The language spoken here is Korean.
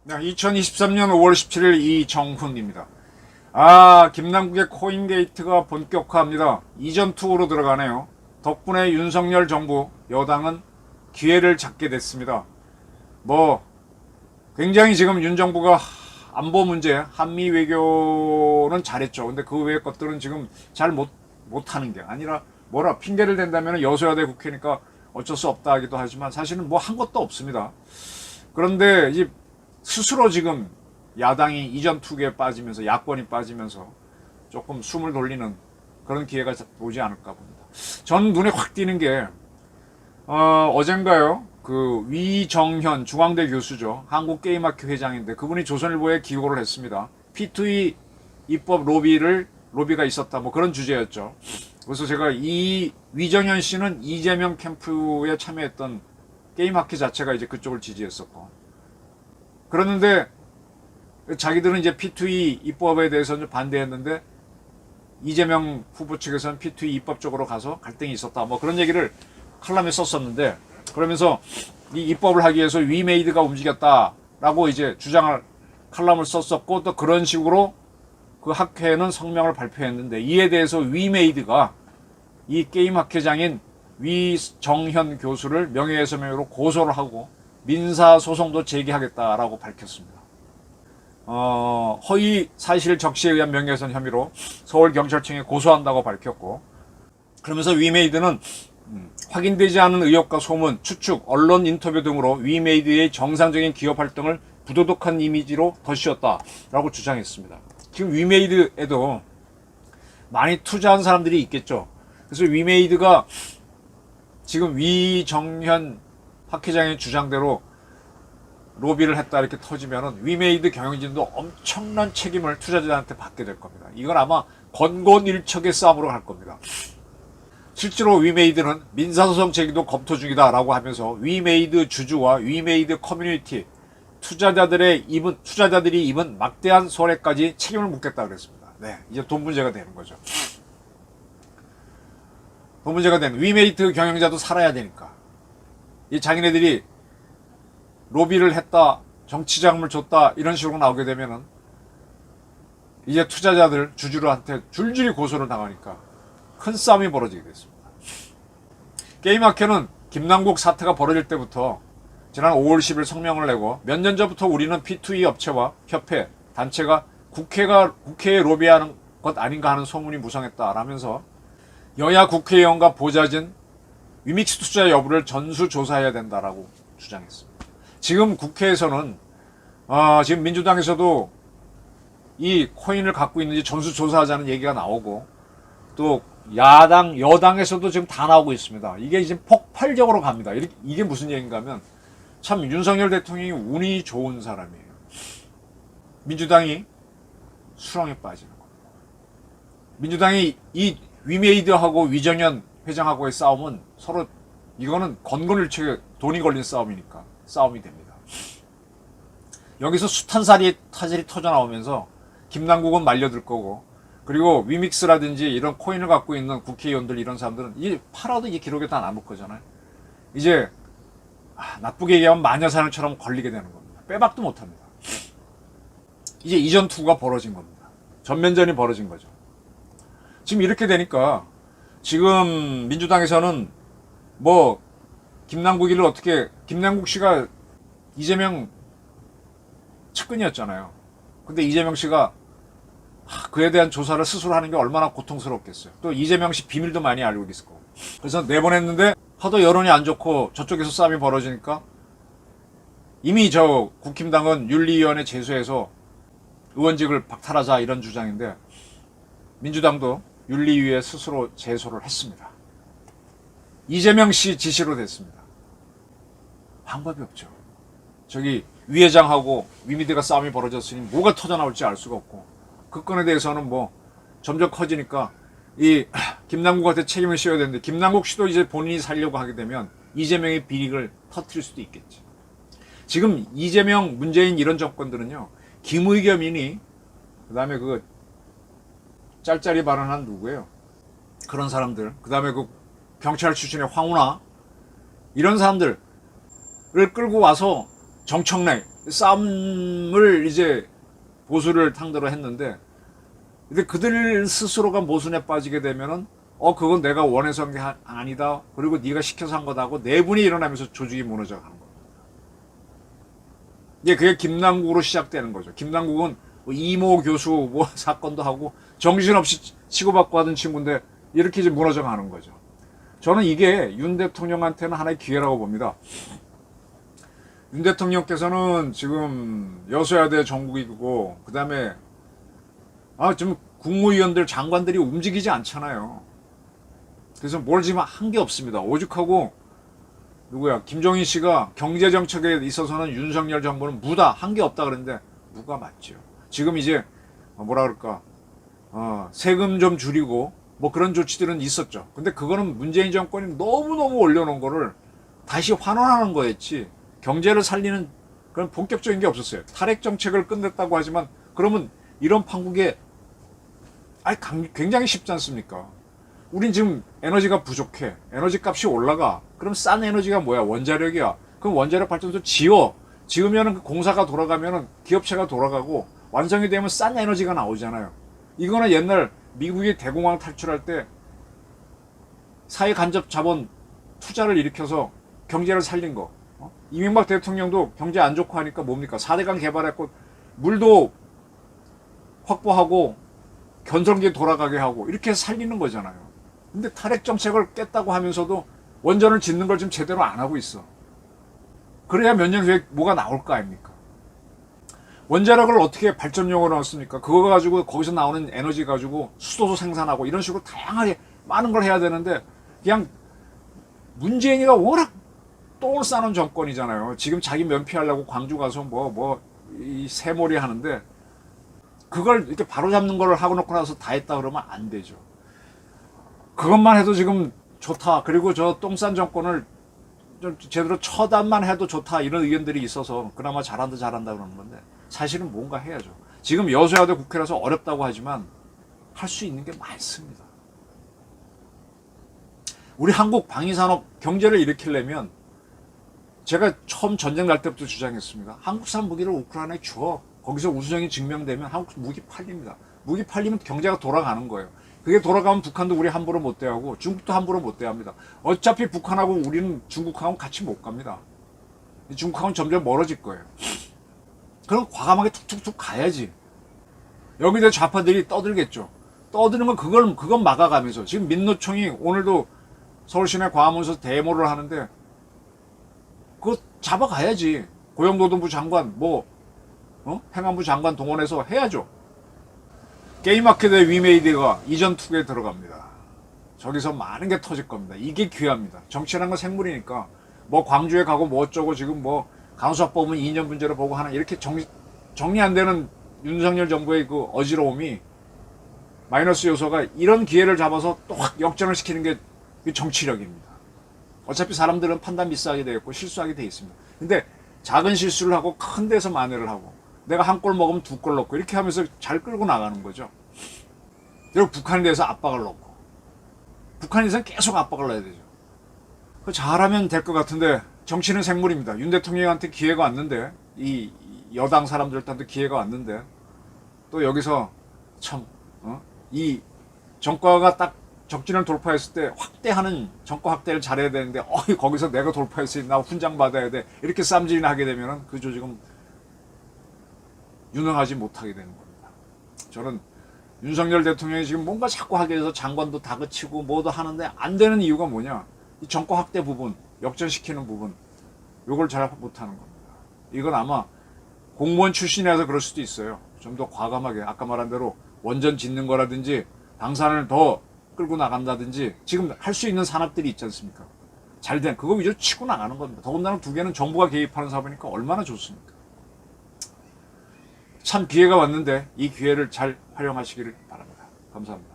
네, 2023년 5월 17일 이정훈입니다. 김남국의 코인게이트가 본격화합니다. 이전 투구로 들어가네요. 덕분에 윤석열 정부, 여당은 기회를 잡게 됐습니다. 굉장히 지금 윤 정부가 안보 문제, 한미 외교는 잘했죠. 근데 그 외의 것들은 지금 잘 못하는 게 아니라 핑계를 댄다면 여소야대 국회니까 어쩔 수 없다 하기도 하지만 사실은 한 것도 없습니다. 그런데 이제 스스로 지금 야당이 이전 투기에 빠지면서 야권이 빠지면서 조금 숨을 돌리는 그런 기회가 오지 않을까 봅니다. 전 눈에 확 띄는 게 어젠가요? 그 위정현 중앙대 교수죠. 한국게임학회 회장인데 그분이 조선일보에 기고를 했습니다. P2E 입법 로비가 있었다. 그런 주제였죠. 그래서 제가 이 위정현 씨는 이재명 캠프에 참여했던 게임학회 자체가 이제 그쪽을 지지했었고. 그러는데 자기들은 이제 P2E 입법에 대해서는 반대했는데 이재명 후보 측에서는 P2E 입법 쪽으로 가서 갈등이 있었다. 그런 얘기를 칼럼에 썼었는데 그러면서 이 입법을 하기 위해서 위메이드가 움직였다라고 이제 주장을 칼럼을 썼었고 또 그런 식으로 그 학회는 성명을 발표했는데 이에 대해서 위메이드가 이 게임 학회장인 위정현 교수를 명예훼손으로 고소를 하고 민사소송도 제기하겠다라고 밝혔습니다. 허위 사실 적시에 의한 명예훼손 혐의로 서울경찰청에 고소한다고 밝혔고 그러면서 위메이드는 확인되지 않은 의혹과 소문, 추측, 언론 인터뷰 등으로 위메이드의 정상적인 기업 활동을 부도덕한 이미지로 덧씌웠다라고 주장했습니다. 지금 위메이드에도 많이 투자한 사람들이 있겠죠. 그래서 위메이드가 지금 위정현 학회장의 주장대로 로비를 했다 이렇게 터지면은 위메이드 경영진도 엄청난 책임을 투자자들한테 받게 될 겁니다. 이건 아마 권곤일척의 싸움으로 갈 겁니다. 실제로 위메이드는 민사소송 제기도 검토 중이다라고 하면서 위메이드 주주와 위메이드 커뮤니티 투자자들이 입은 막대한 손해까지 책임을 묻겠다 그랬습니다. 네, 이제 돈 문제가 되는 거죠. 돈 문제가 되는 위메이드 경영자도 살아야 되니까 이 자기네들이 로비를 했다, 정치자금을 줬다 이런 식으로 나오게 되면은 이제 투자자들 주주들한테 줄줄이 고소를 당하니까 큰 싸움이 벌어지게 됐습니다. 게임학회는 김남국 사태가 벌어질 때부터 지난 5월 10일 성명을 내고 몇 년 전부터 우리는 P2E 업체와 협회, 단체가 국회에 로비하는 것 아닌가 하는 소문이 무성했다라면서 여야 국회의원과 보좌진 위믹스 투자 여부를 전수조사해야 된다라고 주장했습니다. 지금 국회에서는 지금 민주당에서도 이 코인을 갖고 있는지 전수조사하자는 얘기가 나오고 또 여당에서도 지금 다 나오고 있습니다. 이게 이제 폭발적으로 갑니다. 이게 무슨 얘기인가 하면 참 윤석열 대통령이 운이 좋은 사람이에요. 민주당이 수렁에 빠지는 겁니다. 민주당이 이 위메이드하고 위정현 회장하고의 싸움은 서로 이거는 건건일척에 돈이 걸린 싸움이니까 싸움이 됩니다. 여기서 숱한 타질이 터져 나오면서 김남국은 말려들 거고 그리고 위믹스라든지 이런 코인을 갖고 있는 국회의원들 이런 사람들은 이 팔아도 이 기록에 다 남을 거잖아요. 이제 나쁘게 얘기하면 마녀사냥처럼 걸리게 되는 겁니다. 빼박도 못합니다. 이제 이전 투구가 벌어진 겁니다. 전면전이 벌어진 거죠. 지금 이렇게 되니까 지금 민주당에서는 김남국 씨가 이재명 측근이었잖아요. 근데 이재명 씨가 그에 대한 조사를 스스로 하는 게 얼마나 고통스럽겠어요. 또 이재명 씨 비밀도 많이 알고 있을 거고. 그래서 내보냈는데 하도 여론이 안 좋고 저쪽에서 싸움이 벌어지니까 이미 국힘당은 윤리위원회 제소해서 의원직을 박탈하자 이런 주장인데 민주당도 윤리위에 스스로 제소를 했습니다. 이재명 씨 지시로 됐습니다. 방법이 없죠. 위 회장하고 위미드가 싸움이 벌어졌으니 뭐가 터져나올지 알 수가 없고 그 건에 대해서는 점점 커지니까 이 김남국한테 책임을 씌워야 되는데 김남국 씨도 이제 본인이 살려고 하게 되면 이재명의 비리를 터뜨릴 수도 있겠지. 지금 이재명, 문재인 이런 정권들은요 김의겸이니 그다음에 짤짤이 발언한 누구예요? 그런 사람들, 그 다음에 그 경찰 출신의 황운하, 이런 사람들을 끌고 와서 정청래 싸움을 이제 보수를 상대로 했는데, 근데 그들 스스로가 모순에 빠지게 되면은 그건 내가 원해서 한 게 아니다, 그리고 네가 시켜서 한 거다고 내분이 일어나면서 조직이 무너져 가는 겁니다. 이게 그게 김남국으로 시작되는 거죠. 김남국은 뭐 이모 교수 뭐 사건도 하고 정신없이 치고받고 하던 친구인데 이렇게 이제 무너져 가는 거죠. 저는 이게 윤 대통령한테는 하나의 기회라고 봅니다. 윤 대통령께서는 지금 여소야대 정국이고, 그 다음에 지금 국무위원들 장관들이 움직이지 않잖아요. 그래서 뭘 지금 한 게 없습니다. 오죽하고 누구야, 김종인 씨가 경제정책에 있어서는 윤석열 정부는 무다, 한 게 없다 그랬는데 무가 맞죠. 지금 이제 뭐라 그럴까, 세금 좀 줄이고 뭐 그런 조치들은 있었죠. 근데 그거는 문재인 정권이 너무너무 올려놓은 거를 다시 환원하는 거였지, 경제를 살리는 그런 본격적인 게 없었어요. 탈핵 정책을 끝냈다고 하지만 그러면 이런 판국에 굉장히 쉽지 않습니까? 우린 지금 에너지가 부족해, 에너지 값이 올라가. 그럼 싼 에너지가 뭐야? 원자력이야. 그럼 원자력 발전소 지으면은 그 공사가 돌아가면은 기업체가 돌아가고 완성이 되면 싼 에너지가 나오잖아요. 이거는 옛날 미국이 대공황 탈출할 때 사회 간접 자본 투자를 일으켜서 경제를 살린 거. 이명박 대통령도 경제 안 좋고 하니까 뭡니까? 4대강 개발했고 물도 확보하고 견성기 돌아가게 하고 이렇게 해서 살리는 거잖아요. 근데 탈핵 정책을 깼다고 하면서도 원전을 짓는 걸 지금 제대로 안 하고 있어. 그래야 몇 년 후에 뭐가 나올 거 아닙니까? 원자력을 어떻게 발전용으로 넣습니까? 그거 가지고 거기서 나오는 에너지 가지고 수소도 생산하고 이런 식으로 다양하게 많은 걸 해야 되는데, 그냥 문재인이가 워낙 똥을 싸는 정권이잖아요. 지금 자기 면피하려고 광주 가서 이 새몰이 하는데, 그걸 이렇게 바로잡는 걸 하고 놓고 나서 다 했다 그러면 안 되죠. 그것만 해도 지금 좋다, 그리고 저 똥 싼 정권을 좀 제대로 처단만 해도 좋다, 이런 의견들이 있어서 그나마 잘한다 그러는 건데, 사실은 뭔가 해야죠. 지금 여소야대 국회라서 어렵다고 하지만 할 수 있는 게 많습니다. 우리 한국 방위산업 경제를 일으키려면, 제가 처음 전쟁 날 때부터 주장했습니다. 한국산 무기를 우크라이나에 줘. 거기서 우수정이 증명되면 한국 무기 팔립니다. 무기 팔리면 경제가 돌아가는 거예요. 그게 돌아가면 북한도 우리 함부로 못 대하고 중국도 함부로 못 대합니다. 어차피 북한하고 우리는 중국하고는 같이 못 갑니다. 중국하고는 점점 멀어질 거예요. 그럼 과감하게 툭툭툭 가야지. 여기서 좌파들이 떠들겠죠. 떠드는 건 그건 막아가면서, 지금 민노총이 오늘도 서울시내 광화문에서 데모를 하는데 그거 잡아가야지. 고용노동부 장관 행안부 장관 동원해서 해야죠. 게임마켓의 위메이드가 이전 투구에 들어갑니다. 저기서 많은 게 터질 겁니다. 이게 기회입니다. 정치라는 건 생물이니까 광주에 가고 어쩌고 지금 간수학 법은 2년 문제로 보고 하나, 이렇게 정리 안 되는 윤석열 정부의 그 어지러움이 마이너스 요소가, 이런 기회를 잡아서 또 확 역전을 시키는 게 정치력입니다. 어차피 사람들은 판단 미스하게 되겠고 실수하게 돼 있습니다. 근데 작은 실수를 하고 큰 데서 만회를 하고, 내가 한 골 먹으면 2골 넣고 이렇게 하면서 잘 끌고 나가는 거죠. 그리고 북한에 대해서 압박을 넣고, 북한에 대해서는 계속 압박을 넣어야 되죠. 잘하면 될 것 같은데, 정치는 생물입니다. 윤 대통령한테 기회가 왔는데, 이 여당 사람들한테 기회가 왔는데, 또 여기서 참 이 정과가 딱 적진을 돌파했을 때 확대하는, 정과 확대를 잘해야 되는데 거기서 내가 돌파했으니 나 훈장 받아야 돼, 이렇게 쌈질이나 하게 되면은 그 조직은 유능하지 못하게 되는 겁니다. 저는 윤석열 대통령이 지금 뭔가 자꾸 하게 돼서 장관도 다그치고 뭐도 하는데 안 되는 이유가 뭐냐, 이 정과 확대 부분, 역전시키는 부분, 요걸 잘 못하는 겁니다. 이건 아마 공무원 출신이라서 그럴 수도 있어요. 좀 더 과감하게, 아까 말한 대로 원전 짓는 거라든지 방산을 더 끌고 나간다든지, 지금 할 수 있는 산업들이 있지 않습니까? 잘된 그거 위주로 치고 나가는 겁니다. 더군다나 두 개는 정부가 개입하는 사업이니까 얼마나 좋습니까? 참 기회가 왔는데 이 기회를 잘 활용하시기를 바랍니다. 감사합니다.